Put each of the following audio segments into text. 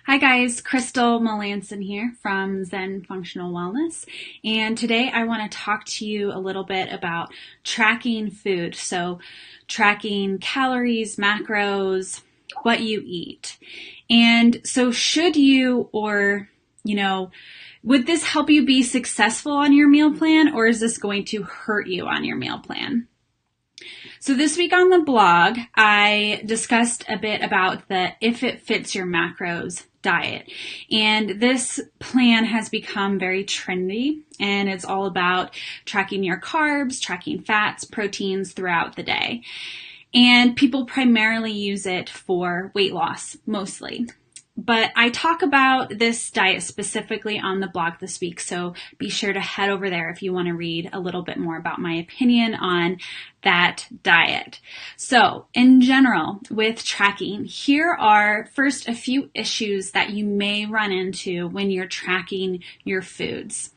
Hi guys, Crystal Melanson here from Zen Functional Wellness, and today I want to talk to you a little bit about tracking food. So tracking calories, macros, what you eat. And so should you would this help you be successful on your meal plan, or is this going to hurt you on your meal plan? So this week on the blog, I discussed a bit about the If It Fits Your Macros diet. And this plan has become very trendy, and it's all about tracking your carbs, tracking fats, proteins throughout the day. And people primarily use it for weight loss, mostly. But I talk about this diet specifically on the blog this week, so be sure to head over there if you want to read a little bit more about my opinion on that diet. So, in general, with tracking, here are first a few issues that you may run into when you're tracking your foods.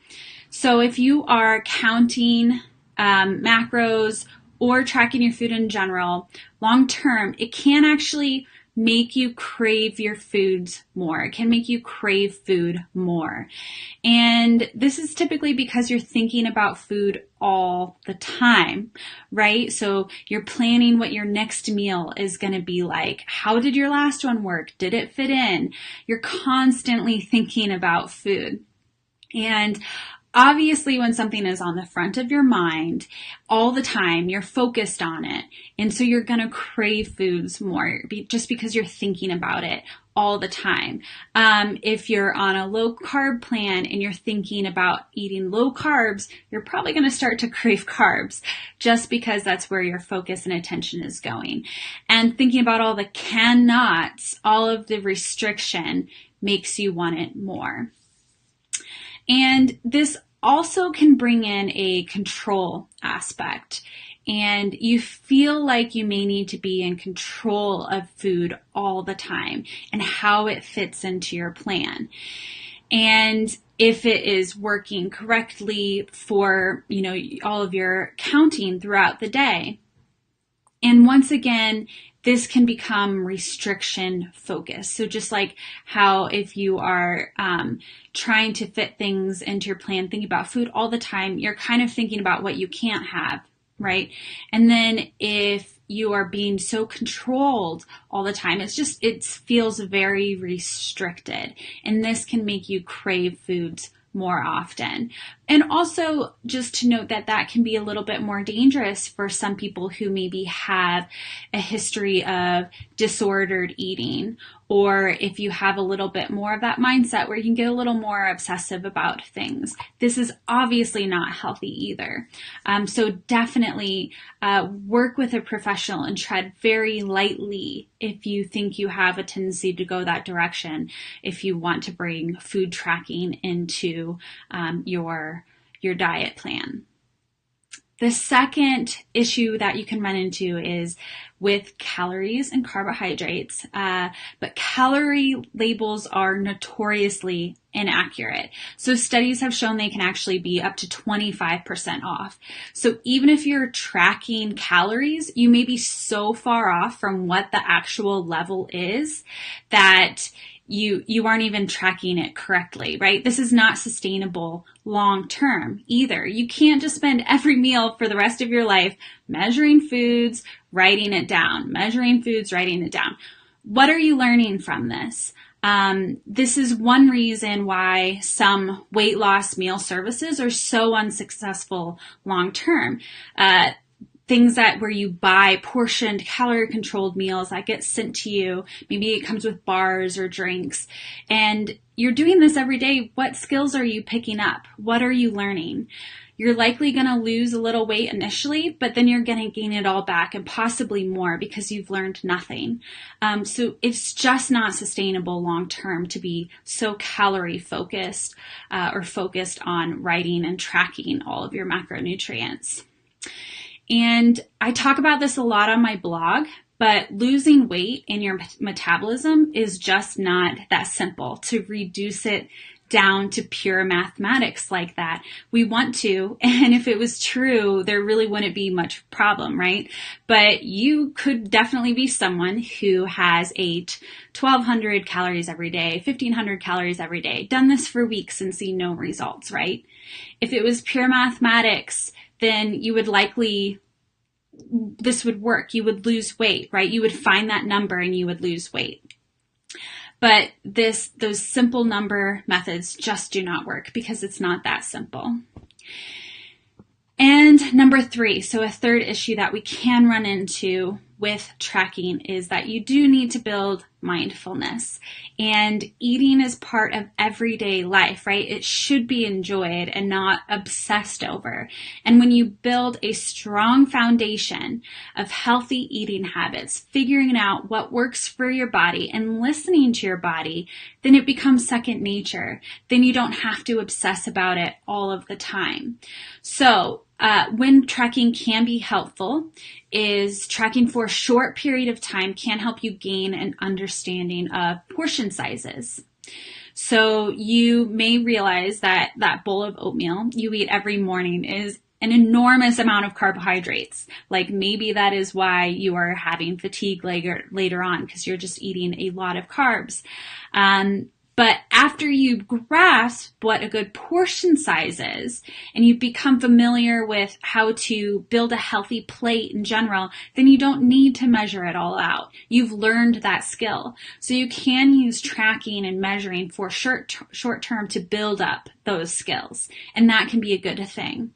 So, if you are counting macros or tracking your food in general, long term, it can actually make you crave your foods more. It can make you crave food more. And this is typically because you're thinking about food all the time, right? So you're planning what your next meal is going to be like. How did your last one work? Did it fit in? You're constantly thinking about food. And obviously, when something is on the front of your mind all the time, you're focused on it. And so you're going to crave foods more just because you're thinking about it all the time. If you're on a low carb plan and you're thinking about eating low carbs, you're probably going to start to crave carbs just because that's where your focus and attention is going. And thinking about all the cannots, all of the restriction makes you want it more. And this also can bring in a control aspect, and you feel like you may need to be in control of food all the time and how it fits into your plan. And if it is working correctly for, all of your counting throughout the day. And once again, this can become restriction focused. So just like how if you are trying to fit things into your plan, thinking about food all the time, you're kind of thinking about what you can't have, right? And then if you are being so controlled all the time, it feels very restricted. And this can make you crave foods more often. And also just to note that can be a little bit more dangerous for some people who maybe have a history of disordered eating, or if you have a little bit more of that mindset where you can get a little more obsessive about things. This is obviously not healthy either. So definitely work with a professional and tread very lightly if you think you have a tendency to go that direction, if you want to bring food tracking into your diet plan. The second issue that you can run into is with calories and carbohydrates, but calorie labels are notoriously inaccurate. So studies have shown they can actually be up to 25% off. So even if you're tracking calories, you may be so far off from what the actual level is that you aren't even tracking it correctly, right? This is not sustainable long term either. You can't just spend every meal for the rest of your life measuring foods, writing it down, measuring foods, writing it down. What are you learning from this? This is one reason why some weight loss meal services are so unsuccessful long term. Things where you buy portioned calorie controlled meals that get sent to you. Maybe it comes with bars or drinks, and you're doing this every day. What skills are you picking up? What are you learning? You're likely going to lose a little weight initially, but then you're going to gain it all back and possibly more because you've learned nothing. So it's just not sustainable long term to be so calorie focused or focused on writing and tracking all of your macronutrients. And I talk about this a lot on my blog, but losing weight in your metabolism is just not that simple. To reduce it down to pure mathematics like that. We want to, and if it was true, there really wouldn't be much problem, right? But you could definitely be someone who has ate 1,200 calories every day, 1,500 calories every day, done this for weeks and see no results, right? If it was pure mathematics, then you would likely, this would work. You would lose weight, right? You would find that number and you would lose weight. But those simple number methods just do not work because it's not that simple. And number 3, so a third issue that we can run into with tracking is that you do need to build mindfulness. And eating is part of everyday life, right? It should be enjoyed and not obsessed over. And when you build a strong foundation of healthy eating habits, figuring out what works for your body and listening to your body, then it becomes second nature. Then you don't have to obsess about it all of the time. So when tracking can be helpful is tracking for a short period of time can help you gain an understanding of portion sizes. So you may realize that that bowl of oatmeal you eat every morning is an enormous amount of carbohydrates. Like maybe that is why you are having fatigue later on because you're just eating a lot of carbs. But after you grasp what a good portion size is and you become familiar with how to build a healthy plate in general, then you don't need to measure it all out. You've learned that skill. So you can use tracking and measuring for short term to build up those skills. And that can be a good thing.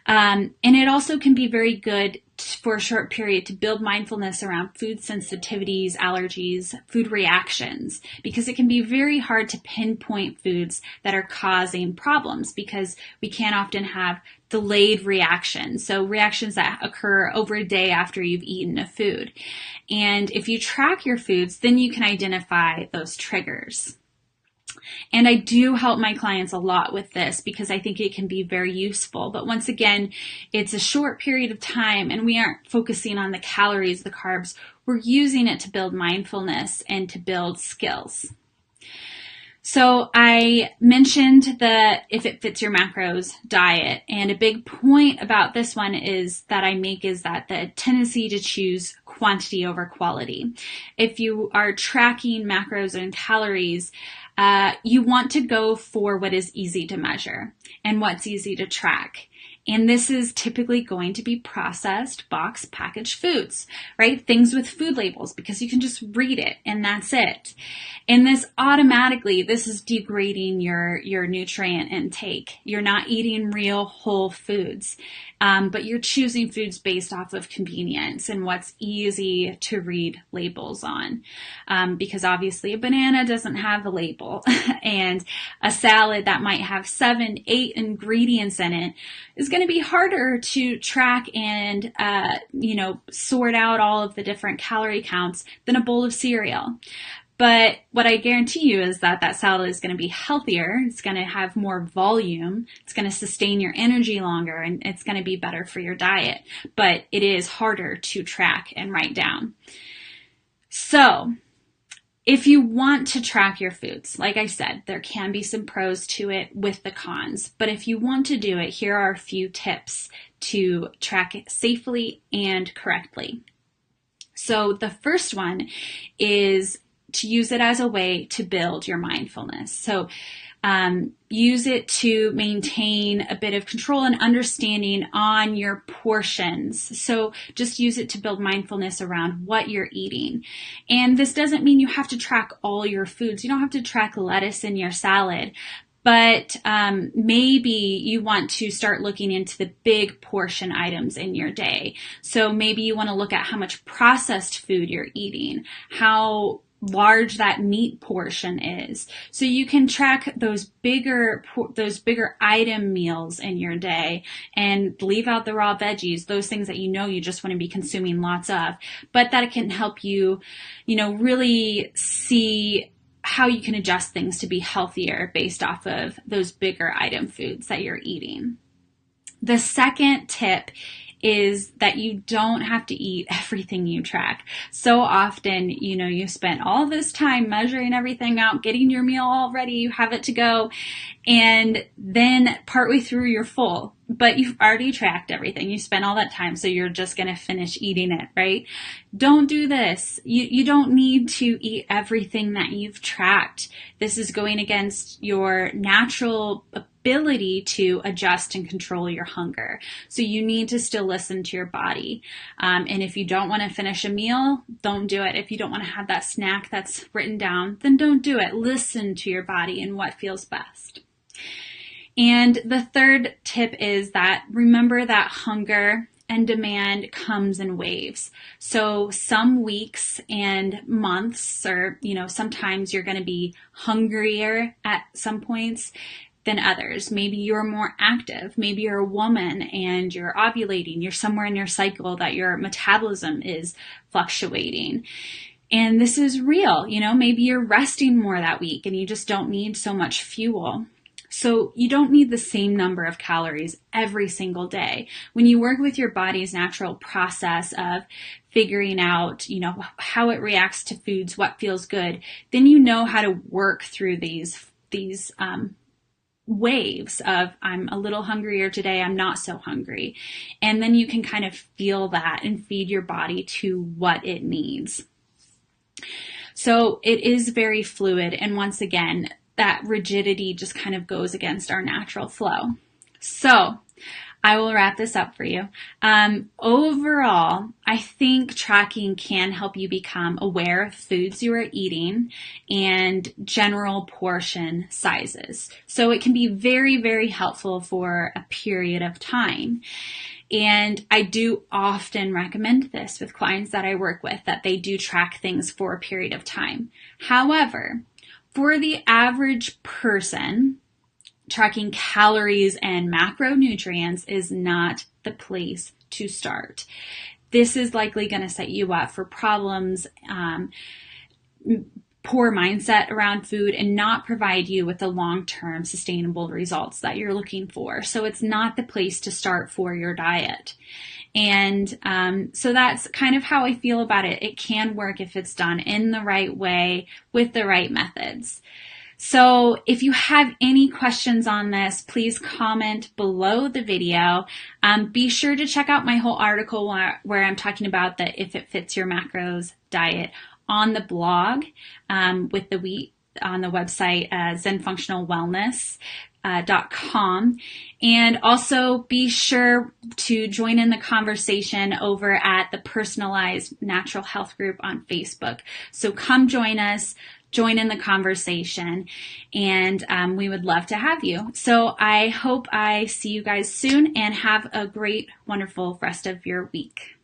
And it also can be very good for a short period to build mindfulness around food sensitivities, allergies, food reactions, because it can be very hard to pinpoint foods that are causing problems because we can often have delayed reactions. So reactions that occur over a day after you've eaten a food. And if you track your foods, then you can identify those triggers. And I do help my clients a lot with this because I think it can be very useful. But once again, it's a short period of time and we aren't focusing on the calories, the carbs. We're using it to build mindfulness and to build skills. So I mentioned the if it fits your macros diet, and a big point about this one is that I make is that the tendency to choose quantity over quality. If you are tracking macros and calories, you want to go for what is easy to measure and what's easy to track. And this is typically going to be processed, box, packaged foods, right? Things with food labels because you can just read it and that's it. And this automatically, this is degrading your nutrient intake. You're not eating real whole foods, but you're choosing foods based off of convenience and what's easy to read labels on. Because obviously a banana doesn't have a label and a salad that might have 7, 8 ingredients in it is going to be harder to track and, sort out all of the different calorie counts than a bowl of cereal. But what I guarantee you is that that salad is going to be healthier. It's going to have more volume. It's going to sustain your energy longer and it's going to be better for your diet. But it is harder to track and write down. So if you want to track your foods, like I said, there can be some pros to it with the cons. But if you want to do it, here are a few tips to track it safely and correctly. So the first one is to use it as a way to build your mindfulness. So use it to maintain a bit of control and understanding on your portions. So just use it to build mindfulness around what you're eating. And this doesn't mean you have to track all your foods. You don't have to track lettuce in your salad. But maybe you want to start looking into the big portion items in your day. So maybe you want to look at how much processed food you're eating, how large that meat portion is. So you can track those bigger item meals in your day and leave out the raw veggies, those things that you just want to be consuming lots of, but that it can help you, really see how you can adjust things to be healthier based off of those bigger item foods that you're eating. The second tip is that you don't have to eat everything you track. So often, you spent all this time measuring everything out, getting your meal all ready, you have it to go, and then partway through you're full, but you've already tracked everything. You spent all that time, so you're just going to finish eating it, right? Don't do this. You don't need to eat everything that you've tracked. This is going against your natural ability to adjust and control your hunger. So you need to still listen to your body. And if you don't want to finish a meal, don't do it. If you don't want to have that snack that's written down, then don't do it. Listen to your body and what feels best. And the third tip is that remember that hunger and demand comes in waves. So some weeks and months, or, sometimes you're going to be hungrier at some points than others. Maybe you're more active. Maybe you're a woman and you're ovulating. You're somewhere in your cycle that your metabolism is fluctuating. And this is real. Maybe you're resting more that week and you just don't need so much fuel. So you don't need the same number of calories every single day. When you work with your body's natural process of figuring out, how it reacts to foods, what feels good, then you know how to work through these waves of I'm a little hungrier today, I'm not so hungry. And then you can kind of feel that and feed your body to what it needs. So it is very fluid. And once again, that rigidity just kind of goes against our natural flow. So I will wrap this up for you. Overall, I think tracking can help you become aware of foods you are eating and general portion sizes. So it can be very, very helpful for a period of time. And I do often recommend this with clients that I work with, that they do track things for a period of time. However, for the average person, tracking calories and macronutrients is not the place to start. This is likely going to set you up for problems, poor mindset around food, and not provide you with the long-term sustainable results that you're looking for. So it's not the place to start for your diet. And so that's kind of how I feel about it. It can work if it's done in the right way with the right methods. So if you have any questions on this, please comment below the video. Be sure to check out my whole article where I'm talking about the If It Fits Your Macros diet on the blog with the wheat on the website zenfunctionalwellness.com. And also be sure to join in the conversation over at the Personalized Natural Health group on Facebook. So come join us, join in the conversation, and we would love to have you. So I hope I see you guys soon, and have a great, wonderful rest of your week.